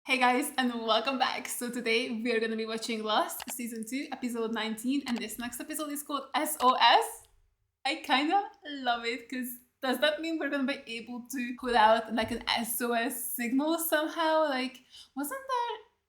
Hey guys, and welcome back. So today we are going to be watching Lost Season 2, Episode 19, and this next episode is called S.O.S. I kind of love it because does that mean we're going to be able to put out like an SOS signal somehow? Like, wasn't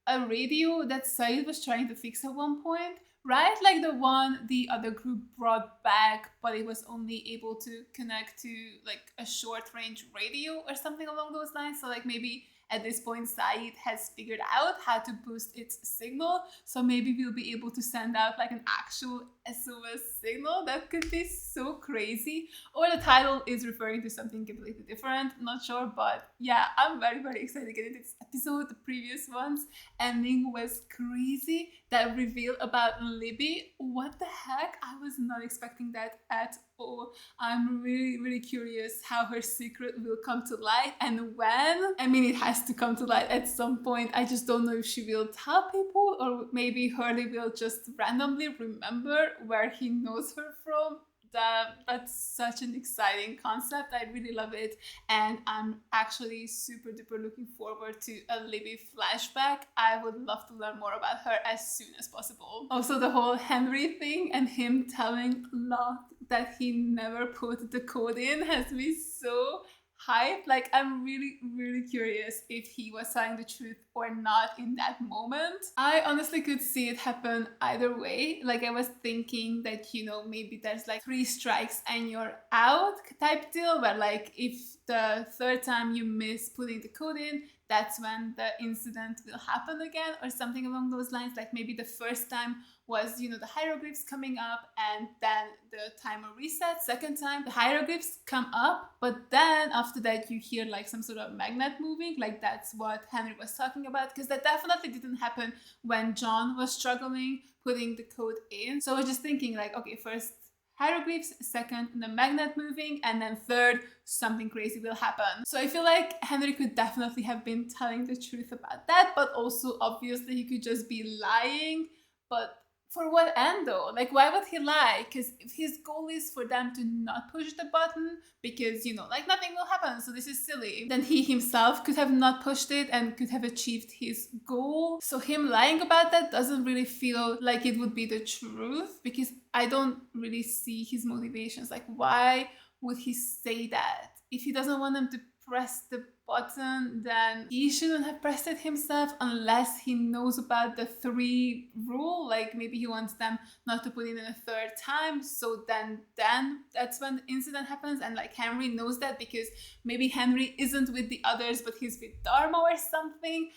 there a radio that Said was trying to fix at one point? Right? Like the one the other group brought back, but it was only able to connect to like a short range radio or something along those lines. So like maybe at this point, Said has figured out how to boost its signal, so maybe we'll be able to send out like an actual SOS signal. That could be so crazy. Or the title is referring to something completely different, not sure, but yeah, I'm very, very excited to get into this episode. The previous one's ending was crazy. That reveal about Libby, what the heck? I was not expecting that at all. I'm really, really curious how her secret will come to light and when. I mean, it has to come to light at some point. I just don't know if she will tell people or maybe Hurley will just randomly remember where he knows her from. That's such an exciting concept. I really love it, and I'm actually super duper looking forward to a Libby flashback. I would love to learn more about her as soon as possible. Also, the whole Henry thing and him telling Locke that he never put the code in has me so hype. Like, I'm really, really curious if he was telling the truth or not in that moment. I honestly could see it happen either way. Like, I was thinking that, maybe there's like 3 strikes and you're out type deal, where like if the third time you miss putting the code in, that's when the incident will happen again or something along those lines. Like maybe the first time was, the hieroglyphs coming up and then the timer resets. Second time, the hieroglyphs come up, but then after that you hear like some sort of magnet moving. Like that's what Henry was talking about, because that definitely didn't happen when John was struggling putting the code in. So I was just thinking like, okay, first hieroglyphs, second, the magnet moving, and then third, something crazy will happen. So I feel like Henry could definitely have been telling the truth about that, but also obviously he could just be lying. But for what end though? Like, why would he lie? Because if his goal is for them to not push the button because, like nothing will happen, so this is silly, then he himself could have not pushed it and could have achieved his goal. So him lying about that doesn't really feel like it would be the truth, because I don't really see his motivations. Like, why would he say that? If he doesn't want them to press the button, then he shouldn't have pressed it himself unless he knows about the 3 rule. Like maybe he wants them not to put it in a third time, so then that's when the incident happens. And like Henry knows that because maybe Henry isn't with the others but he's with Dharma or something.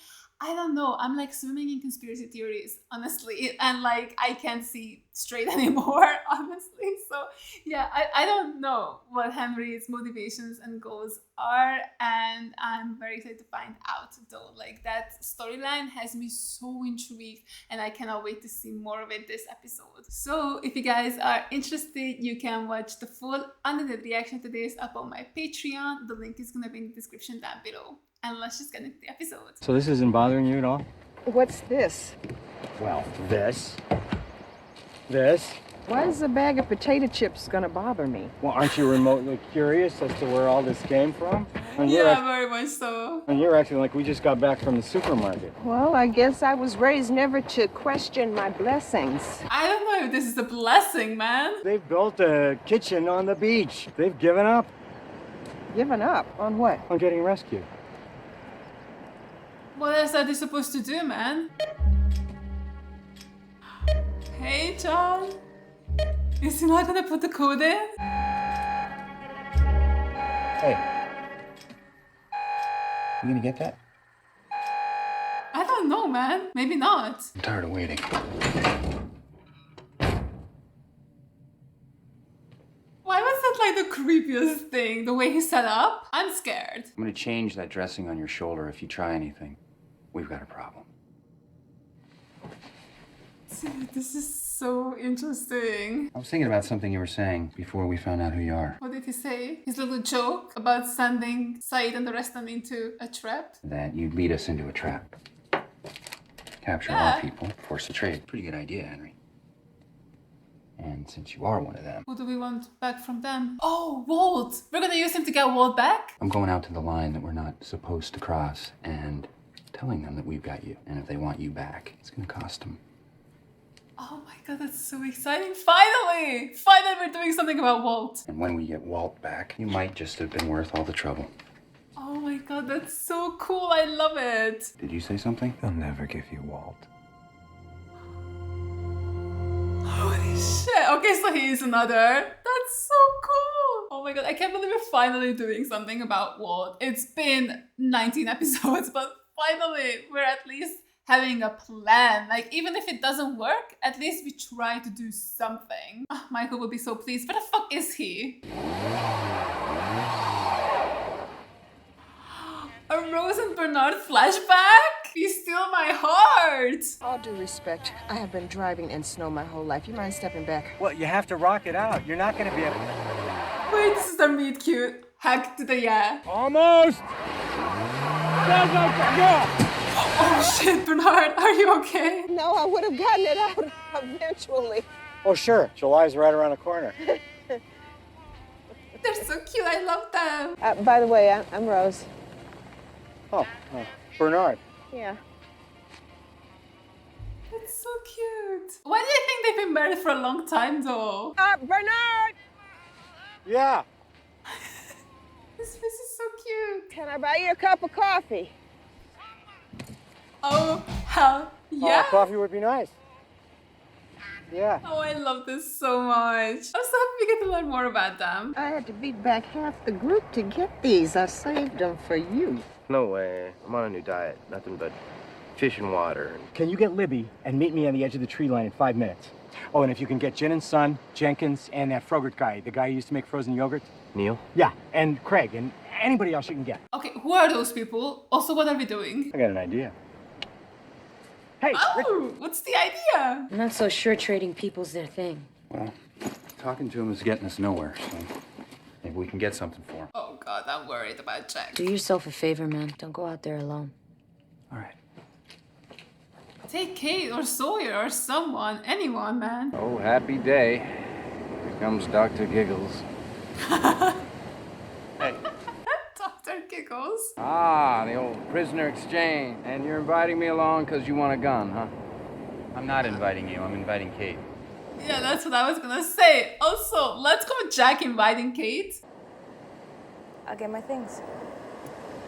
I don't know. I'm like swimming in conspiracy theories, honestly, and like I can't see straight anymore, honestly. So yeah, I don't know what Henry's motivations and goals are, and I'm very excited to find out though. Like that storyline has me so intrigued, and I cannot wait to see more of it this episode. So if you guys are interested, you can watch the full unedited reaction to this up on my Patreon. The link is gonna be in the description down below. And let's just get into the episode. So this isn't bothering you at all? What's this? Well, this. Why is a bag of potato chips gonna bother me? Well, aren't you remotely curious as to where all this came from? And Yeah, very much so. And you're acting like we just got back from the supermarket. Well, I guess I was raised never to question my blessings. I don't know if this is a blessing, man. They've built a kitchen on the beach. They've given up Given up? On what? on getting rescued. What else are they supposed to do, man? Hey, John. Is he not gonna put the code in? Hey. You gonna get that? I don't know, man. Maybe not. I'm tired of waiting. Why was that like the creepiest thing? The way he set up? I'm scared. I'm gonna change that dressing on your shoulder. If you try anything, we've got a problem. Dude, this is so interesting. I was thinking about something you were saying before we found out who you are. What did he say? His little joke about sending Said and the rest of them into a trap? That you'd lead us into a trap. Capture Yeah. our people, force the trade. Pretty good idea, Henry. And since you are one of them, Who do we want back from them? Oh, Walt! We're gonna use him to get Walt back? I'm going out to the line that we're not supposed to cross, and telling them that we've got you. And if they want you back, it's gonna cost them. Oh my god, that's so exciting. Finally! Finally we're doing something about Walt. And when we get Walt back, you might just have been worth all the trouble. Oh my god, that's so cool. I love it. Did you say something? They'll never give you Walt. Holy shit. Okay, so he's another. That's so cool. Oh my god, I can't believe we're finally doing something about Walt. It's been 19 episodes, but finally we're at least having a plan. Like, even if it doesn't work, at least we try to do something. Oh, Michael will be so pleased. Where the fuck is he? A Rose and Bernard flashback? You steal my heart. All due respect, I have been driving in snow my whole life. You mind stepping back? Well, you have to rock it out. You're not going to be able to... Wait, this is the meet cute. Hack to the yeah. Almost! Oh shit, Bernard, are you okay? No, I would have gotten it out eventually. Oh, sure. July's right around the corner. They're so cute, I love them. By the way, I'm Rose. Oh, Bernard. Yeah. It's so cute. Why do you think they've been married for a long time though? Bernard! Yeah. This face is so cute. Can I buy you a cup of coffee? Oh, hell yeah. Coffee would be nice. Yeah. Oh, I love this so much. I'm so happy we get to learn more about them. I had to beat back half the group to get these. I saved them for you. No way. I'm on a new diet. Nothing but fish and water. Can you get Libby and meet me on the edge of the tree line in 5 minutes? Oh, and if you can get Jen and Son, Jenkins, and that Frogurt guy, the guy who used to make frozen yogurt. Neil? Yeah, and Craig, and anybody else you can get. Okay, who are those people? Also, what are we doing? I got an idea. Hey, Rick. Oh, what's the idea? I'm not so sure trading people's their thing. Well, talking to him is getting us nowhere, so maybe we can get something for him. Oh god, I'm worried about Jack. Do yourself a favor, man. Don't go out there alone. All right. Take Kate or Sawyer or someone, anyone, man. Oh, happy day. Here comes Dr. Giggles. Hey. Dr. Giggles. Ah, the old prisoner exchange. And you're inviting me along because you want a gun, huh? I'm not inviting you. I'm inviting Kate. Yeah, that's what I was gonna say. Also, let's go with Jack inviting Kate. I'll get my things.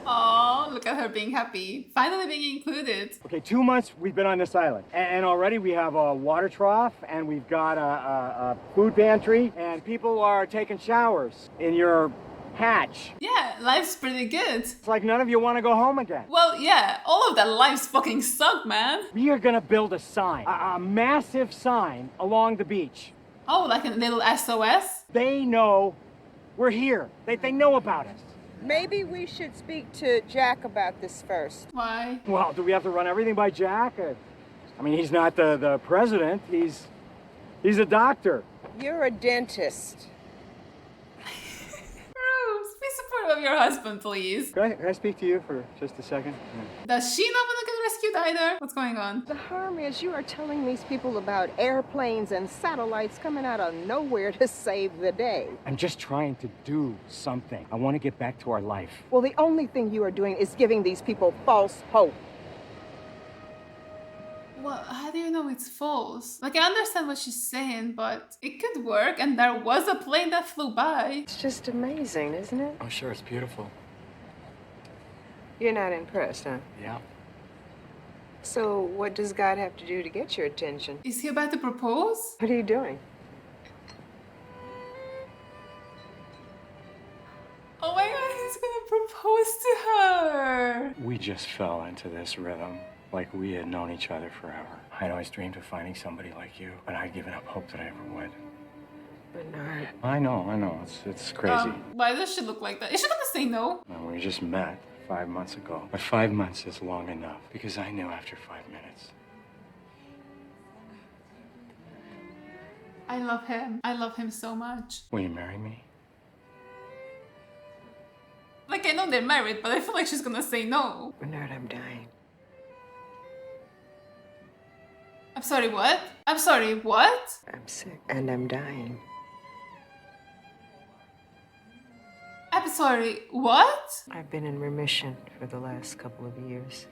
Oh, look at her being happy. Finally being included. Okay, 2 months we've been on this island. And already we have a water trough, and we've got a food pantry, and people are taking showers in your hatch. Yeah, life's pretty good. It's like none of you want to go home again. Well, yeah, all of that lives fucking suck, man. We are gonna build a sign, a massive sign along the beach. Oh, like a little SOS? They know we're here. They know about us. Maybe we should speak to Jack about this first. Why? Well, do we have to run everything by Jack? I mean, he's not the president. He's a doctor. You're a dentist. Rose, be supportive of your husband, please. Can I speak to you for just a second? Does she not want to get rescued either? What's going on? The harm is you are telling these people about airplanes and satellites coming out of nowhere to save the day. I'm just trying to do something. I want to get back to our life. Well, the only thing you are doing is giving these people false hope. Well, how do you know it's false? Like, I understand what she's saying, but it could work, and there was a plane that flew by. It's just amazing, isn't it? Oh, sure, it's beautiful. You're not impressed, huh? Yeah. So what does God have to do to get your attention? Is he about to propose? What are you doing? Oh my god, he's gonna propose to her! We just fell into this rhythm, like we had known each other forever. I'd always dreamed of finding somebody like you, but I'd given up hope that I ever would. Bernard. I know. It's crazy. Why does she look like that? Is she gonna say no? And we just met 5 months ago. But 5 months is long enough, because I knew after 5 minutes. I love him. I love him so much. Will you marry me? Like, I know they're married, but I feel like she's gonna say no. Bernard, I'm dying. I'm sorry, what? I'm sorry, what? I'm sick and I'm dying. I'm sorry, what? I've been in remission for the last couple of years.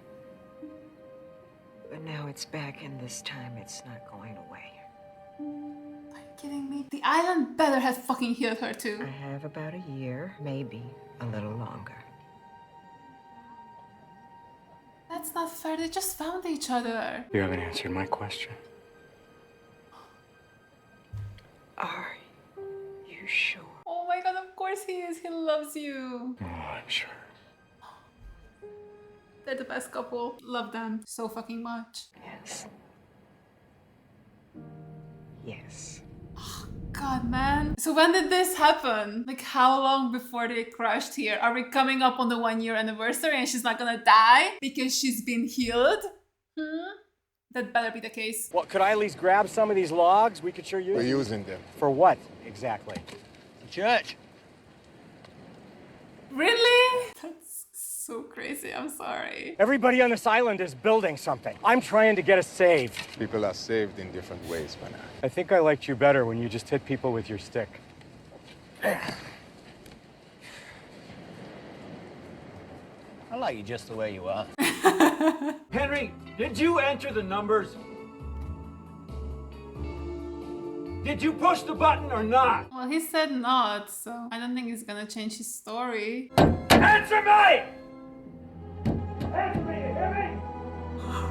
And now it's back, and this time it's not going away. Are you kidding me? The island better have fucking healed her too. I have about a year, maybe a little longer. That's not fair. They just found each other. You haven't answered my question. Are you sure? Oh my god, of course he is. He loves you. Oh, I'm sure. They're the best couple. Love them so fucking much. Yes. Yes. God, man. So when did this happen? Like, how long before they crashed here? Are we coming up on the 1-year anniversary and she's not gonna die because she's been healed? That better be the case. Well, could I at least grab some of these logs? We could sure use We're them. using them. For what, exactly? Church. Really? That's so crazy. I'm sorry. Everybody on this island is building something. I'm trying to get us saved. People are saved in different ways, man. I think I liked you better when you just hit people with your stick. I like you just the way you are. Henry, did you enter the numbers? Did you push the button or not? Well, he said not, so I don't think he's gonna change his story. Answer me! Answer me, you hear me? Oh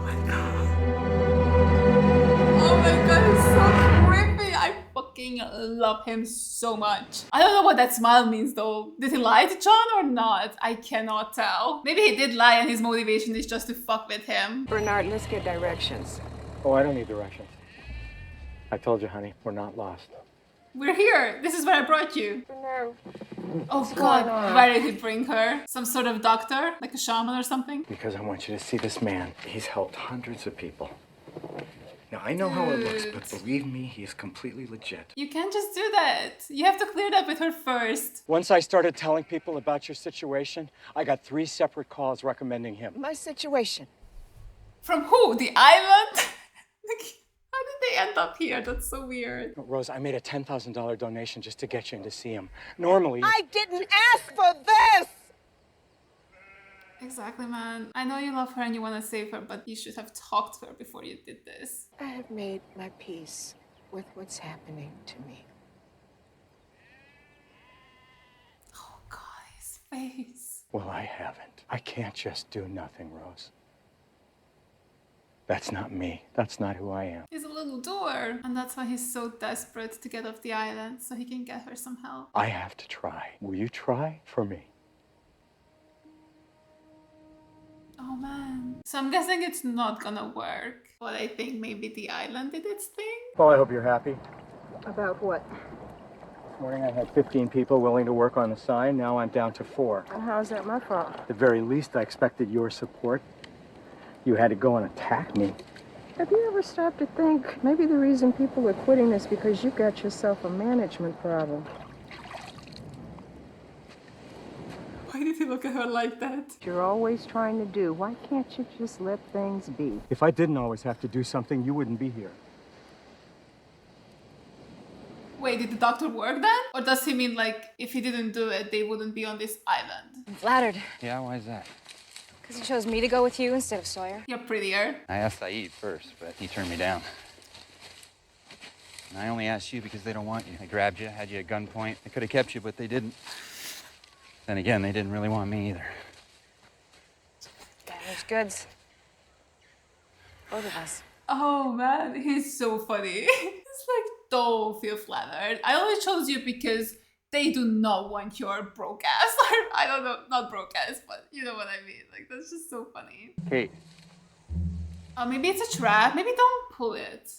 my god, he's so creepy. I fucking love him so much. I don't know what that smile means though. Did he lie to John or not? I cannot tell. Maybe he did lie and his motivation is just to fuck with him. Bernard, let's get directions. Oh, I don't need directions. I told you, honey, we're not lost. We're here. This is where I brought you. No. Oh god, where did he bring her? Some sort of doctor? Like a shaman or something? Because I want you to see this man. He's helped hundreds of people. Now, I know how it looks, but believe me, he is completely legit. You can't just do that. You have to clear it up with her first. Once I started telling people about your situation, I got 3 separate calls recommending him. My situation. From who? The island? Like, how did they end up here? That's so weird. Rose, I made a $10,000 donation just to get you in to see him. Normally... I didn't ask for this! Exactly, man. I know you love her and you want to save her, but you should have talked to her before you did this. I have made my peace with what's happening to me. Oh god, his face. Well, I haven't. I can't just do nothing, Rose. That's not me. That's not who I am. He's a little doer. And that's why he's so desperate to get off the island, so he can get her some help. I have to try. Will you try for me? Oh man. So I'm guessing it's not gonna work. But I think maybe the island did its thing. Well, I hope you're happy. About what? This morning I had 15 people willing to work on the sign. Now I'm down to 4. And how's that my fault? At the very least, I expected your support. You had to go and attack me. Have you ever stopped to think maybe the reason people are quitting is because you got yourself a management problem? Why did he look at her like that? You're always trying to do. Why can't you just let things be? If I didn't always have to do something, you wouldn't be here. Wait, did the doctor work then? Or does he mean like if he didn't do it, they wouldn't be on this island? I'm flattered. Yeah, why is that? Because he chose me to go with you instead of Sawyer. You're prettier. I asked Saeed first, but he turned me down. And I only asked you because they don't want you. They grabbed you, had you at gunpoint. They could have kept you, but they didn't. Then again, they didn't really want me either. Damaged goods. Both of us. Oh man, he's so funny. It's like, don't feel flattered. I only chose you because they do not want your broke ass. I don't know, not broke ass, but you know what I mean. Like, that's just so funny. Kate. Oh, maybe it's a trap. Maybe don't pull it.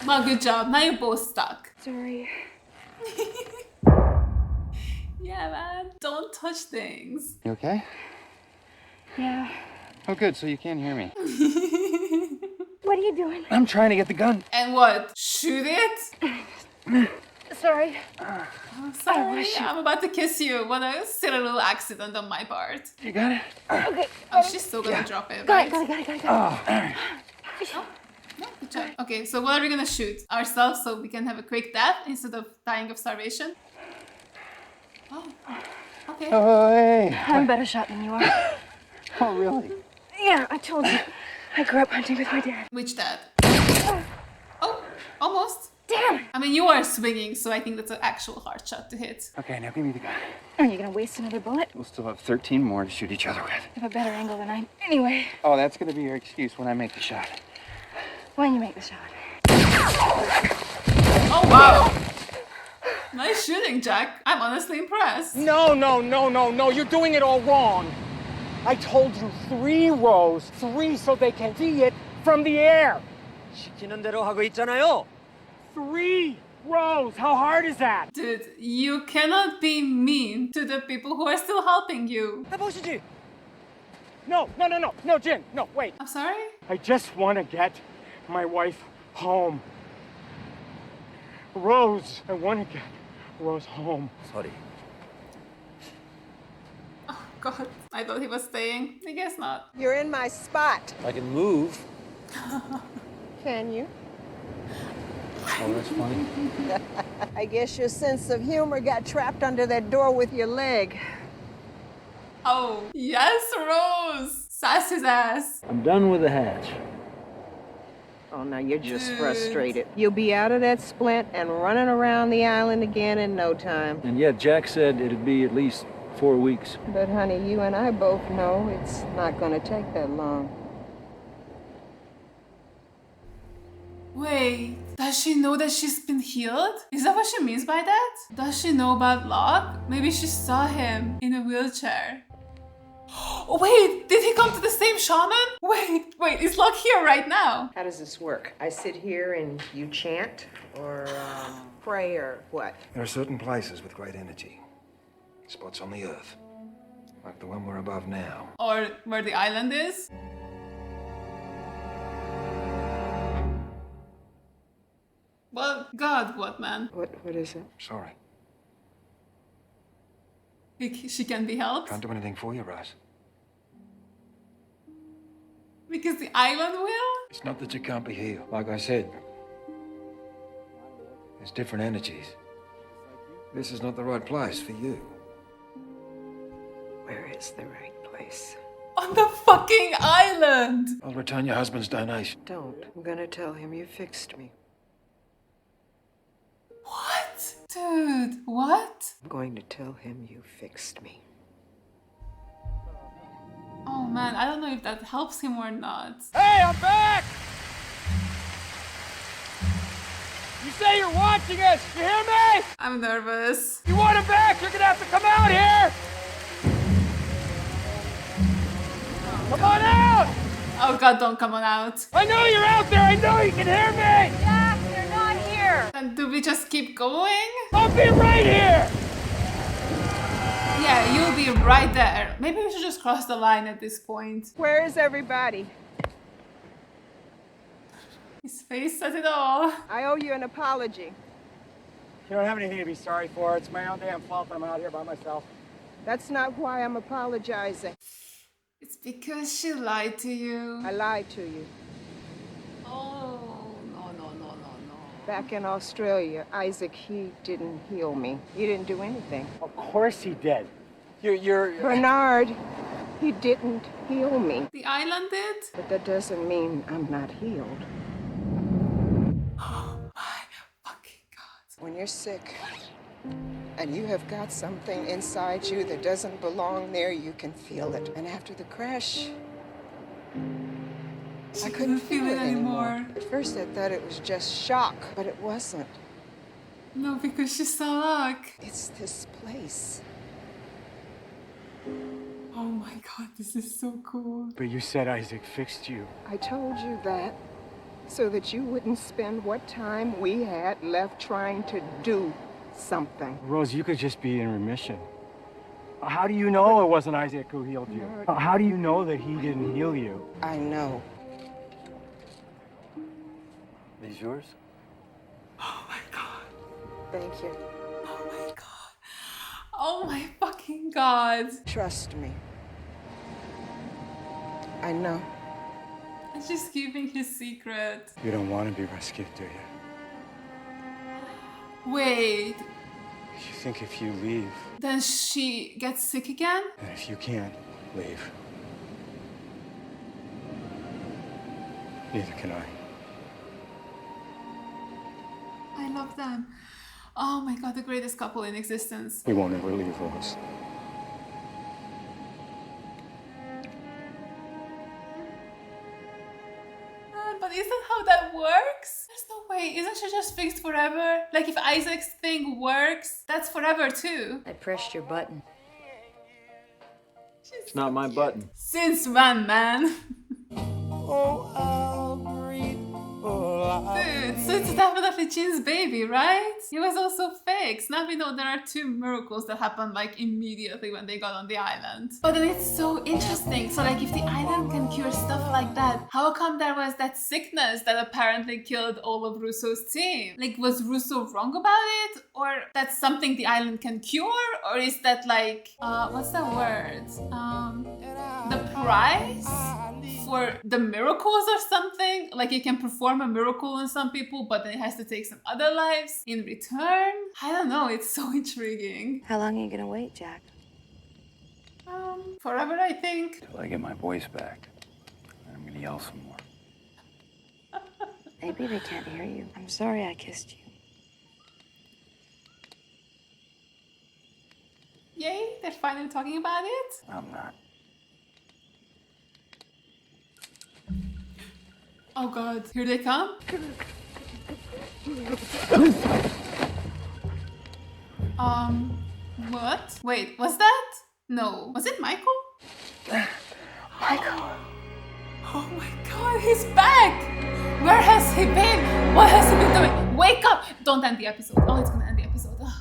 Well, good job. Now you're both stuck. Sorry. Yeah, man. Don't touch things. You okay? Yeah. Oh, good, so you can't hear me. What are you doing? I'm trying to get the gun. And what? Shoot it? Sorry. I'm sorry. I'm about to kiss you. What a silly little accident on my part. You got it? Okay. Oh, she's still gonna drop it, Got right? it, got it. Oh, all right. No, good job. Okay, so what are we gonna shoot? Ourselves so we can have a quick death instead of dying of starvation? Oh, okay. okay? Oh, hey. I'm a better shot than you are. Oh, really? Yeah, I told you. I grew up hunting with my dad. Which dad? Oh, almost. Damn! I mean, you are swinging, so I think that's an actual hard shot to hit. Okay, now give me the gun. Are you gonna waste another bullet? We'll still have 13 more to shoot each other with. You have a better angle than I. Anyway, Oh, that's gonna be your excuse when I make the shot. when you make the shot. Oh, wow. Nice shooting, Jack. I'm honestly impressed. No, no, no, no, no. You're doing it all wrong. I told you 3 rows, 3 so they can see it from the air. 시키는 대로 하고 있잖아요. 3 rows. How hard is that? Dude, you cannot be mean to the people who are still helping you. 해보시지. No, no, no, no, no, Jin. No, wait. I'm sorry? I just want to get my wife home. Rose, I want to get Rose home. Sorry. Oh, God. I thought he was staying. I guess not. You're in my spot. I can move. Can you? Oh, that's funny. I guess your sense of humor got trapped under that door with your leg. Oh, yes, Rose. Sass his ass. I'm done with the hatch. Oh, now you're just Dude. frustrated. You'll be out of that splint and running around the island again in no time. And yet Jack said it'd be at least 4 weeks. But honey, you and I both know it's not gonna take that long. Wait, does she know that she's been healed? Is that what she means by that? Does she know about Locke? Maybe she saw him in a wheelchair. Oh, wait, did he come to the same shaman? Wait, is Locke here right now? How does this work? I sit here and you chant or pray or what? There are certain places with great energy. Spots on the earth. Like the one we're above now. Or where the island is? Well, God, what, man? What is it? Sorry. She can be helped? Can't do anything for you, Rose. Because the island will? It's not that you can't be healed. Like I said, there's different energies. This is not the right place for you. Where is the right place? On the fucking island! I'll return your husband's donation. Don't. I'm gonna tell him you fixed me. What? Dude, what? I'm going to tell him you fixed me. Oh man, I don't know if that helps him or not. Hey, I'm back! You say you're watching us, you hear me? I'm nervous. You want him back, you're gonna have to come out here! Come on out! Oh God, don't come on out. I know you're out there, I know you can hear me! Jack, they're not here! And do we just keep going? I'll be right here! Yeah, you'll be right there. Maybe we should just cross the line at this point. Where is everybody? His face says it all. I owe you an apology. You don't have anything to be sorry for. It's my own damn fault I'm out here by myself. That's not why I'm apologizing. It's because she lied to you. I lied to you. Oh, no. Back in Australia, Isaac, he didn't heal me. He didn't do anything. Of course he did. You're... Bernard, he didn't heal me. The island did? But that doesn't mean I'm not healed. Oh my fucking God. When you're sick and you have got something inside you that doesn't belong there, you can feel it. And after the crash, I couldn't feel it anymore. At first I thought it was just shock, but it wasn't. No, because she saw Locke. It's this place. Oh my God, this is so cool. But you said Isaac fixed you. I told you that so that you wouldn't spend what time we had left trying to do something. Rose, you could just be in remission. How do you know it wasn't Isaac who healed you? How do you know that he didn't heal you? I know. These yours? Oh my God. Thank you. Oh my God. Oh my fucking God. Trust me. I know. And she's keeping his secret. You don't want to be rescued, do you? Wait. You think if you leave, then she gets sick again? and if you can't leave, neither can I. I love them. Oh my god, the greatest couple in existence. We won't ever leave, Rose. But isn't how that works? There's no way. Isn't she just fixed forever? Like if Isaac's thing works, that's forever too. I pressed your button. It's not my button. Since when, man? Dude, so it's definitely Jean's baby, right? He was also fixed. Now we know there are 2 miracles that happened like immediately when they got on the island. But then it's so interesting. So like if the island can cure stuff like that, how come there was that sickness that apparently killed all of Russo's team? Like was Russo wrong about it? Or that's something the island can cure? Or is that like, what's that word? The price for the miracles or something? Like you can perform a miracle on some people, but then it has to take some other lives in return? I don't know, it's so intriguing. How long are you gonna wait, Jack? Forever, I think. Till I get my voice back. I'm gonna yell some more. Maybe they can't hear you. I'm sorry I kissed you. Yay, they're finally talking about it. I'm not. Oh god, here they come. What? Wait, was that? No. Was it Michael? Michael. Oh my god, he's back! Where has he been? What has he been doing? Wake up! Don't end the episode. Oh, it's gonna end the episode. Ugh,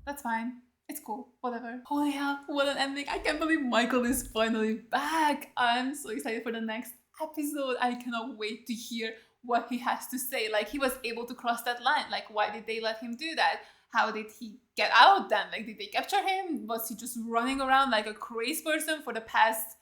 that's fine. It's cool. Whatever. Holy hell, what an ending. I can't believe Michael is finally back. I'm so excited for the next episode. I cannot wait to hear what he has to say. Like, he was able to cross that line. Like, why did they let him do that? How did he get out then? Like, did they capture him? Was he just running around like a crazy person for the past,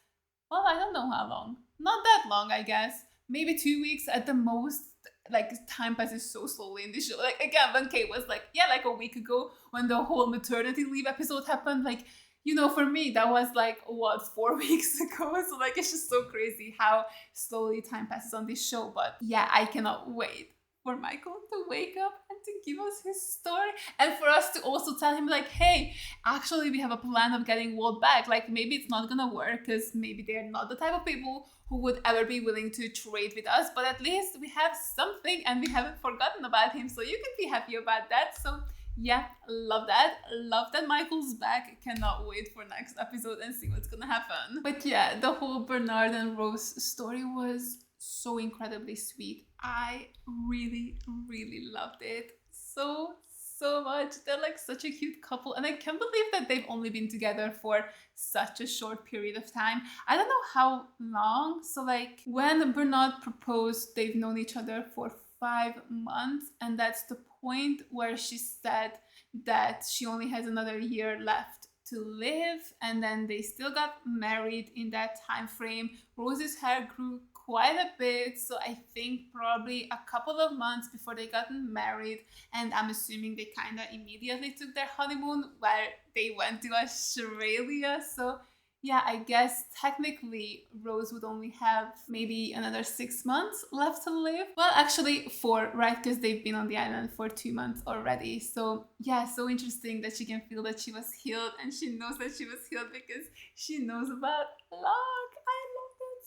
well, I don't know how long. Not that long, I guess. Maybe 2 weeks at the most. Like, time passes so slowly in this show. Like, again, when Kate was like, yeah, like a week ago when the whole maternity leave episode happened, like, you know, for me, that was like, what, 4 weeks ago? So, like, it's just so crazy how slowly time passes on this show. But yeah, I cannot wait for Michael to wake up and to give us his story. And for us to also tell him, like, hey, actually, we have a plan of getting Walt back. Like, maybe it's not gonna work because maybe they're not the type of people who would ever be willing to trade with us. But at least we have something and we haven't forgotten about him. So you can be happy about that. So yeah, love that. Love that Michael's back. Cannot wait for next episode and see what's gonna happen. But yeah, the whole Bernard and Rose story was so incredibly sweet. I really, really loved it so much. They're like such a cute couple, and I can't believe that they've only been together for such a short period of time. I don't know how long. So like when Bernard proposed, they've known each other for 5 months, and that's the point where she said that she only has another year left to live, and then they still got married in that time frame. Rose's hair grew quite a bit, so I think probably a couple of months before they got married, and I'm assuming they kind of immediately took their honeymoon where they went to Australia. So yeah, I guess technically Rose would only have maybe another 6 months left to live. Well, actually 4, right? Because they've been on the island for 2 months already. So yeah, so interesting that she can feel that she was healed, and she knows that she was healed because she knows about luck. I love that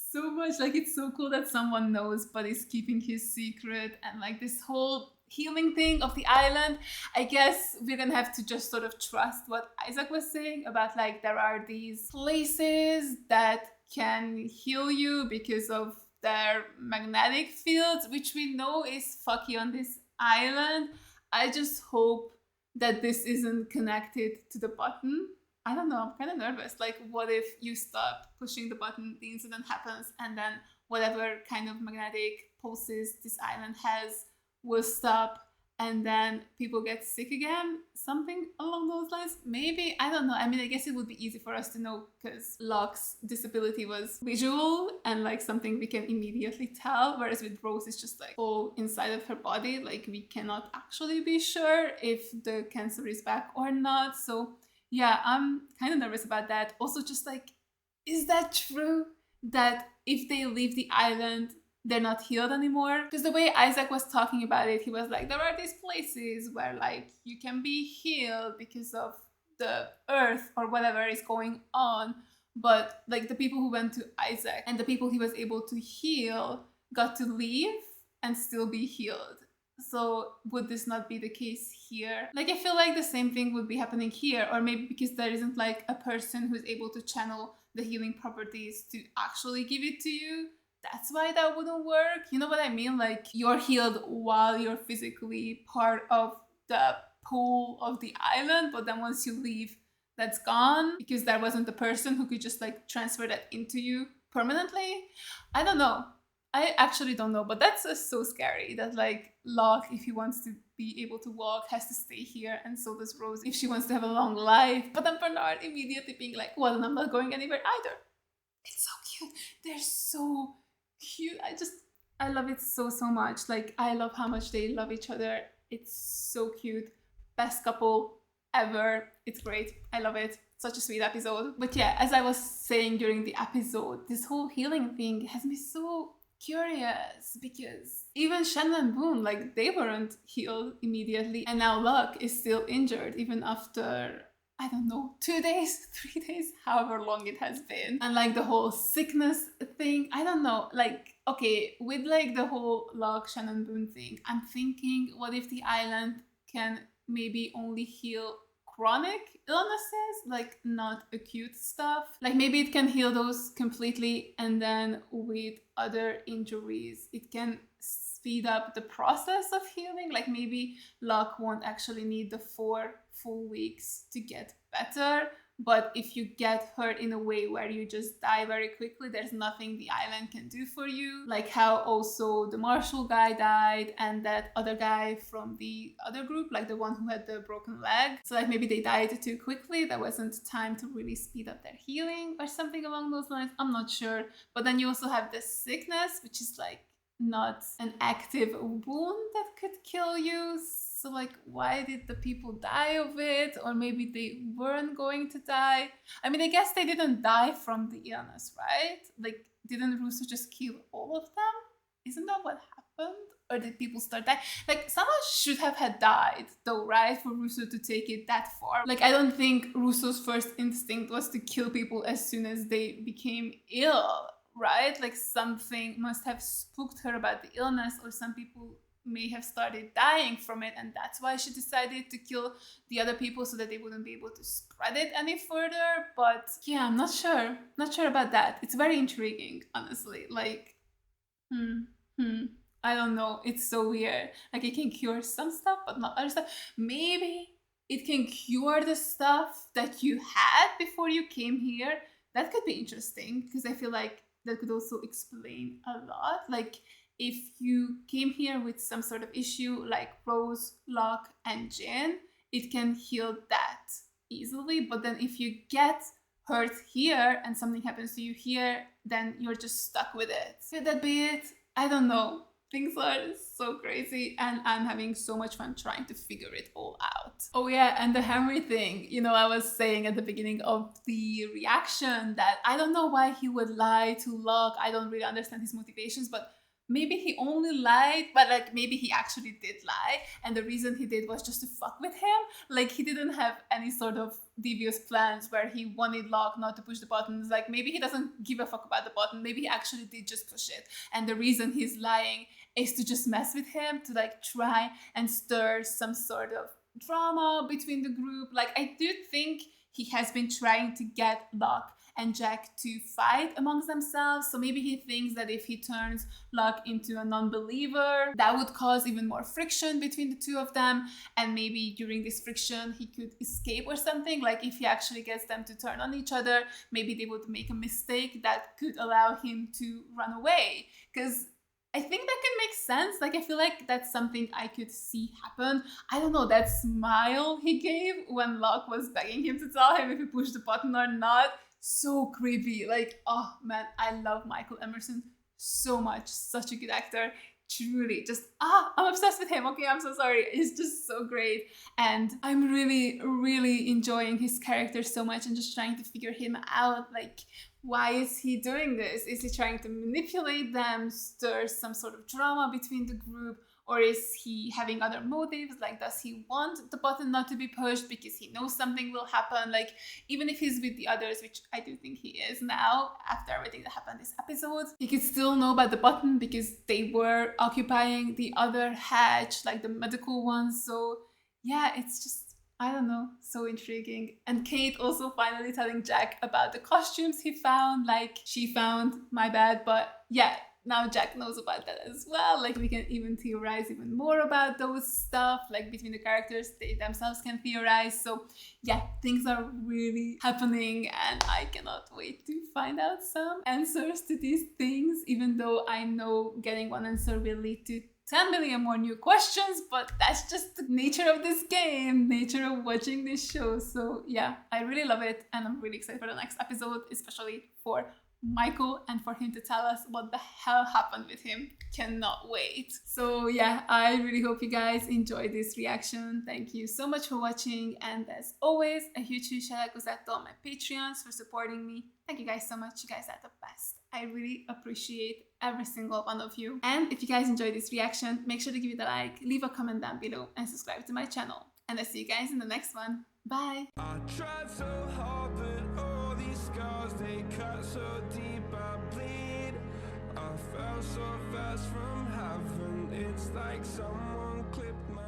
so much. Like, it's so cool that someone knows but is keeping his secret, and like this whole healing thing of the island. I guess we're gonna have to just sort of trust what Isaac was saying about, like, there are these places that can heal you because of their magnetic fields, which we know is fucky on this island. I just hope that this isn't connected to the button. I don't know, I'm kind of nervous. Like, what if you stop pushing the button, the incident happens, and then whatever kind of magnetic pulses this island has will stop, and then people get sick again, something along those lines. Maybe, I don't know. I mean, I guess it would be easy for us to know because Locke's disability was visual and like something we can immediately tell, whereas with Rose it's just like all inside of her body. Like we cannot actually be sure if the cancer is back or not. So yeah, I'm kind of nervous about that. Also, just like, is that true that if they leave the island they're not healed anymore? Because the way Isaac was talking about it, he was like, there are these places where like you can be healed because of the earth or whatever is going on, but like the people who went to Isaac and the people he was able to heal got to leave and still be healed. So would this not be the case here? Like I feel like the same thing would be happening here, or maybe because there isn't like a person who's able to channel the healing properties to actually give it to you. That's why that wouldn't work. You know what I mean? Like you're healed while you're physically part of the pool of the island, but then once you leave, that's gone because there wasn't the person who could just like transfer that into you permanently. I don't know. I actually don't know, but that's just so scary that like Locke, if he wants to be able to walk, has to stay here, and so does Rose if she wants to have a long life. But then Bernard immediately being like, well, then I'm not going anywhere either. It's so cute. They're so cute. I love it so much. Like I love how much they love each other. It's so cute. Best couple ever. It's great. I love it. Such a sweet episode. But yeah, as I was saying during the episode, this whole healing thing has me so curious because even Shannon and Boone, like they weren't healed immediately, and now Locke is still injured even after, I don't know, 2 days, 3 days, however long it has been. And like the whole sickness thing, I don't know, like, okay, with like the whole Locke, Shannon, Boone thing, I'm thinking, what if the island can maybe only heal chronic illnesses, like not acute stuff? Like maybe it can heal those completely, and then with other injuries, it can speed up the process of healing. Like maybe Locke won't actually need the 4 full weeks to get better, but if you get hurt in a way where you just die very quickly, there's nothing the island can do for you. Like how also the Marshall guy died and that other guy from the other group, like the one who had the broken leg. So like maybe they died too quickly. There wasn't time to really speed up their healing or something along those lines. I'm not sure. But then you also have the sickness, which is like not an active wound that could kill you. So like, why did the people die of it? Or maybe they weren't going to die. I mean, I guess they didn't die from the illness, right? Like, didn't Russo just kill all of them? Isn't that what happened? Or did people start dying? Like, someone should have had died, though, right? For Russo to take it that far. Like, I don't think Russo's first instinct was to kill people as soon as they became ill, right? Like, something must have spooked her about the illness, or some people may have started dying from it, and that's why she decided to kill the other people so that they wouldn't be able to spread it any further. But yeah, I'm not sure about that. It's very intriguing, honestly. Like I don't know, it's so weird. Like it can cure some stuff but not other stuff. Maybe it can cure the stuff that you had before you came here. That could be interesting because I feel like that could also explain a lot. Like if you came here with some sort of issue like Rose, Locke, and Jin, it can heal that easily. But then if you get hurt here and something happens to you here, then you're just stuck with it. Could that be it? I don't know. Things are so crazy and I'm having so much fun trying to figure it all out. Oh yeah, and the Henry thing. You know, I was saying at the beginning of the reaction that I don't know why he would lie to Locke. I don't really understand his motivations, but maybe he only lied, but like maybe he actually did lie, and the reason he did was just to fuck with him. Like he didn't have any sort of devious plans where he wanted Locke not to push the buttons. Like maybe he doesn't give a fuck about the button. Maybe he actually did just push it, and the reason he's lying is to just mess with him, to like try and stir some sort of drama between the group. Like I do think he has been trying to get Locke and Jack to fight amongst themselves. So maybe he thinks that if he turns Locke into a non-believer, that would cause even more friction between the two of them. And maybe during this friction, he could escape or something. Like if he actually gets them to turn on each other, maybe they would make a mistake that could allow him to run away. Because I think that can make sense. Like, I feel like that's something I could see happen. I don't know, that smile he gave when Locke was begging him to tell him if he pushed the button or not. So creepy. Like, oh man, I love Michael Emerson so much. Such a good actor. Truly, just, I'm obsessed with him. Okay, I'm so sorry. He's just so great. And I'm really, really enjoying his character so much and just trying to figure him out. Like, why is he doing this? Is he trying to manipulate them, stir some sort of drama between the group? Or is he having other motives? Like, does he want the button not to be pushed because he knows something will happen? Like, even if he's with the others, which I do think he is now, after everything that happened this episode, he could still know about the button because they were occupying the other hatch, like the medical one. So yeah, it's just, I don't know, so intriguing. And Kate also finally telling Jack about the costumes he found. Like, she found, my bad, but yeah, now Jack knows about that as well. Like, we can even theorize even more about those stuff. Like, between the characters, they themselves can theorize. So yeah, things are really happening and I cannot wait to find out some answers to these things, even though I know getting one answer will lead to 10 million more new questions, but that's just the nature of this game, nature of watching this show. So yeah, I really love it and I'm really excited for the next episode, especially for Michael and for him to tell us what the hell happened with him. Cannot wait. So yeah, I really hope you guys enjoyed this reaction. Thank you so much for watching, and as always, a huge shout out goes out to all my Patreons for supporting me. Thank you guys so much. You guys are the best. I really appreciate every single one of you. And if you guys enjoyed this reaction, make sure to give it a like, leave a comment down below, and subscribe to my channel. And I'll see you guys in the next one. Bye! I tried so hard, but all these scars, they cut so deep, I bleed. I fell so fast from heaven, it's like someone clipped my